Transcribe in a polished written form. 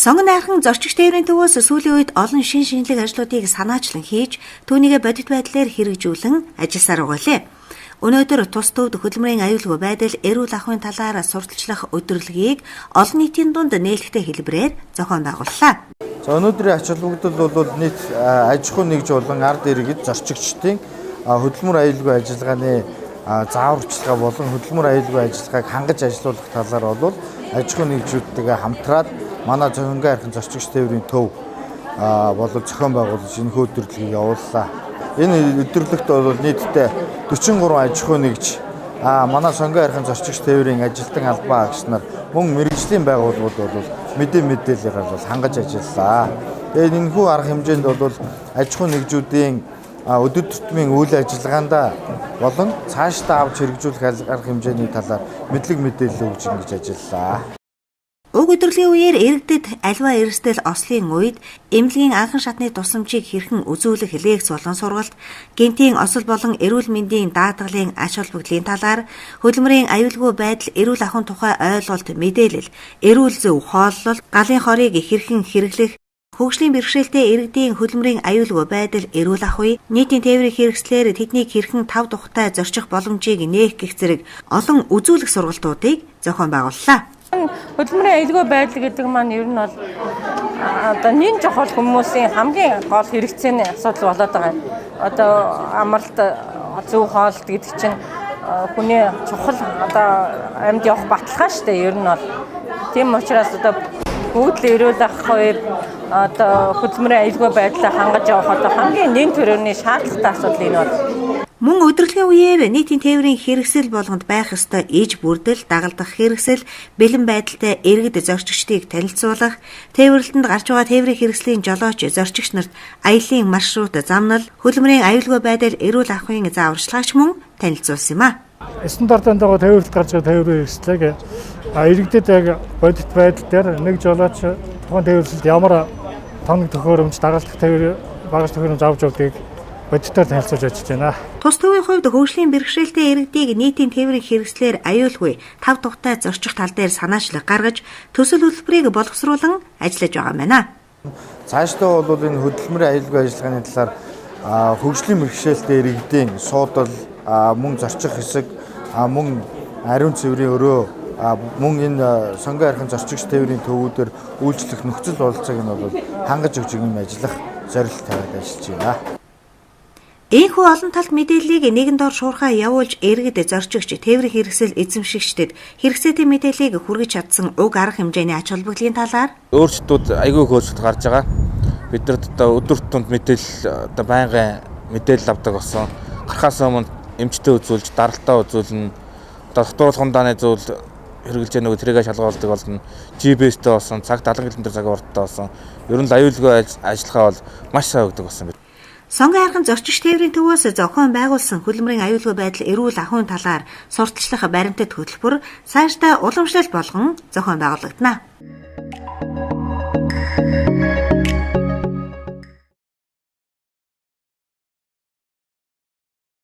Сонгон найрхан зорчигч тээврийн төвөөс сүүлийн үед олон шинжлэх ажлуудыг санаачлан хийж, түүнийг бодит байдлаар хэрэгжүүлэн ажилласаар байгаа. Өнөөдөр тус төвд хөдөлмөрийн аюулгүй байдал, эрүүл ахуйн талаар сурталчлах өдрөлгийг олон нийтийн дунд нээлттэй хэлбэрээр зохион байгууллаа. За өнөөдрийн ач холбогдол бол нийт аж ахуй нэгж болон ард иргэд зорчигчдын хөдөлмөр аюулгүй ажиллагааны зааварчилгаа болон хөдөлмөр аюулгүй ажиллагааг хангаж ажилуулах талаар бол аж ахуй нэгжүүдтэйгээ хамтраад манай Сонгон найрхан зорчигч тээврийн төв болон зохион байгуулж энэ өдрөлгийг явууллаа. Энэ өдрөлгт бол нийтдээ 43 аж ахуй нэгж манай Сонгон найрхан зорчигч тээврийн ажилтан албан агч нар мөн мэргэжлийн байгууллагууд бол мэдээллээр бол хангаж ажиллалаа. Тэгээд энэхүү арга хэмжээнд бол аж ахуй нэгжүүдийн өдөр тутмын үйл ажиллагаанд болон цаашдаа авч хэрэгжүүлэх арга хэмжээний талаар мэдээлэл өгж ингэж ажиллалаа. Уг өдрөлийн үеэр иргэдэд альва эрсдэл ослын үед эмнэлгийн анхан шатны тусламжийг хэрхэн үзүүлэх лекц болон сургалт, гэмтийн осол болон эрүүл мэндийн даатгалын ач холбогдлын талаар, хөдөлмөрийн аюулгүй байдал, эрүүл ахуйн тухай ойлголт, мэдээлэл, эрүүл зөв хооллол, галын хорыг хэрхэн хэрэглэх, хөгжлийн бэрхшээлтэй иргэдийн хөдөлмөрийн аюулгүй байдал, эрүүл ахуй, нийтийн тээврийн хэрэгслээр тэднийг хэрхэн тав тухтай зорчих боломжийг нээх гэх зэрэг олон үзүүлэх сургалтуудыг зохион байгууллаа. Хөдөлмөрийн аюулгүй байдал гэдэг маань ер нь бол одоо нэн жохол хүмүүсийн хамгийн гол хэрэгцээний асуудал болоод байгаа. Одоо амралт, зөв хоолт гэдэг чинь хүний чухал одоо амьд явах баталгаа шүү дээ. Ер нь бол тийм учраас одоо бүгд л эрүүл ахуй одоо хөдөлмөрийн аюулгүй байдлаа хангаж явах одоо хамгийн нэн төрөний шаардлагатай асуудал энэ бол. Мөн өдрөлийн үеэр нийтийн тээврийн хэрэгсэл болгонд байх ёстой иж бүрдэл, дагалдах хэрэгсэл, бэлэн байдалтай иргэд зорчигчдыг танилцуулах, тээвэрлэлтэнд гарч байгаа тээврийн хэрэгслийн жолооч зорчигч нарт аялын маршрут замнал, хөдөлмөрийн аюулгүй байдал, эрүүл ахуйн зааварчилгаач мөн танилцуулсан юм а. Стандартанд байгаа тээвэрлэлд гарч байгаа тээврийн хэрэгслийг иргэдэд яг бодит байдал дээр нэг жолооч тухайн тээвэрлэлд ямар тоног төхөөрөмж, дагалдах тээвэр, багаж төхөөрөмж авч явдгийг бодитоор танилцуулж ажиллаж байна. Тус төвийн хувьд хөгжлийн бэрхшээлтэй иргэдийг нийтийн тээврийн хэрэгслээр аюулгүй тав тухтай зорчих тал дээр санаачлаг гаргаж төсөл хөтөлбөрийг боловсруулан ажиллаж байгаа юм байна. Цаашдаа бол энэ хөдөлмөрийн аюулгүй ажиллагааны талаар хөгжлийн бэрхшээлтэй иргэдийн суудал, мөн зорчих хэсэг, мөн ариун цэврийн өрөө, мөн энэ Сонгон найрхан зорчигч тээврийн төвүүдээр үйлчлэх нөхцөл бололцоог нь бол хангаж өгч юм ажиллах зорилт тавиад ажиллаж байна. Ийхүү олон талт мэдээллийг нэгэн дор шуурхаа явуулж иргэд зорчигч тээврийн хэрэгсэл эзэмшигчдэд хэрэгцээтэй мэдээллийг хүргэж чадсан уг арга хэмжээний ач холбогдлын талаар өөрсдүүд айгүй хөөцөлд гарч байгаа. Бид нар одоо өдөр тутамд мэдээлэл одоо байнгын мэдээлэл авдаг болсон. Гарахаас өмнө эмчтэй үзүүлж, даралтаа үзүүлнэ. Одоо дотоодхон дааны зүйл хэрэгжилж байгаа нөгөө тэрийг шалгуулдаг болно. GPS-тэй болсон, цагт 70 км цаг урттай болсон. Ер нь аюулгүй ажиллагаа бол маш сайн өгдөг болсон. Сонгон найрхан зорчигч тээврийн төвөөс зохион байгуулсан хөдөлмөрийн аюулгүй байдал, эрүүл ахуйн талаар сурталчлах баримтат хөтөлбөр цаашдаа уламжлалт болгон зохион байгуулагдана.